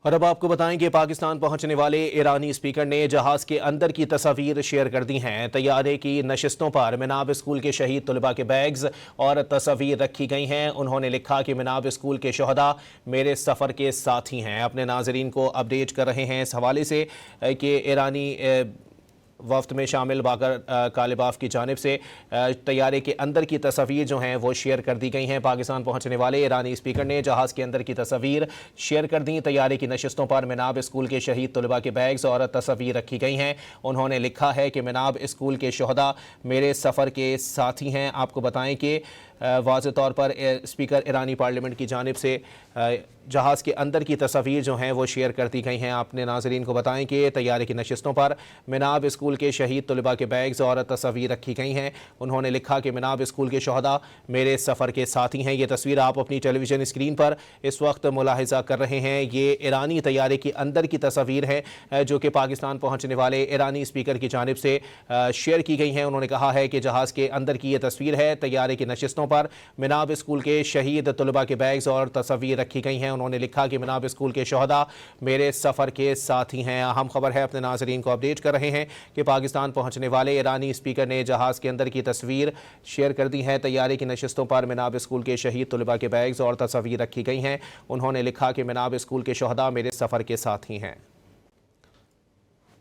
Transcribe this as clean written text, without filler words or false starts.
اور اب آپ کو بتائیں کہ پاکستان پہنچنے والے ایرانی اسپیکر نے جہاز کے اندر کی تصاویر شیئر کر دی ہیں۔ طیارے کی نشستوں پر مناب اسکول کے شہید طلباء کے بیگز اور تصاویر رکھی گئی ہیں۔ انہوں نے لکھا کہ مناب اسکول کے شہداء میرے سفر کے ساتھی ہیں۔ اپنے ناظرین کو اپڈیٹ کر رہے ہیں اس حوالے سے کہ ایرانی وفد میں شامل باقر کالباف کی جانب سے طیارے کے اندر کی تصاویر جو ہیں وہ شیئر کر دی گئی ہیں۔ پاکستان پہنچنے والے ایرانی اسپیکر نے جہاز کے اندر کی تصاویر شیئر کر دیں۔ طیارے کی نشستوں پر مناب اسکول کے شہید طلباء کے بیگز اور تصاویر رکھی گئی ہیں۔ انہوں نے لکھا ہے کہ مناب اسکول کے شہداء میرے سفر کے ساتھی ہیں۔ آپ کو بتائیں کہ واضح طور پر اسپیکر ایرانی پارلیمنٹ کی جانب سے جہاز کے اندر کی تصاویر جو ہیں وہ شیئر کر دی گئی ہیں۔ اپنے ناظرین کو بتائیں کہ طیارے کی نشستوں پر مناب اسکول کے شہید طلباء کے بیگز اور تصاویر رکھی گئی ہیں۔ انہوں نے لکھا کہ مناب اسکول کے شہداء میرے سفر کے ساتھی ہیں۔ یہ تصویر آپ اپنی ٹیلی ویژن اسکرین پر اس وقت ملاحظہ کر رہے ہیں۔ یہ ایرانی طیارے کے اندر کی تصاویر ہے جو کہ پاکستان پہنچنے والے ایرانی اسپیکر کی جانب سے شیئر کی گئی ہیں۔ انہوں نے کہا ہے کہ جہاز کے اندر کی یہ تصویر ہے۔ طیارے کی نشستوں پر مناب اسکول کے شہید طلباء کے بیگز اور تصاویر رکھی گئی ہیں۔ انہوں نے لکھا کہ مناب اسکول کے شہداء میرے سفر کے ساتھی ہیں۔ اہم خبر ہے، اپنے ناظرین کو اپڈیٹ کر رہے ہیں کہ پاکستان پہنچنے والے ایرانی اسپیکر نے جہاز کے اندر کی تصویر شیئر کر دی ہے۔ طیارے کی نشستوں پر مناب اسکول کے شہید طلباء کے بیگز اور تصاویر رکھی گئی ہیں۔ انہوں نے لکھا کہ مناب اسکول کے شہداء میرے سفر کے ساتھی ہیں۔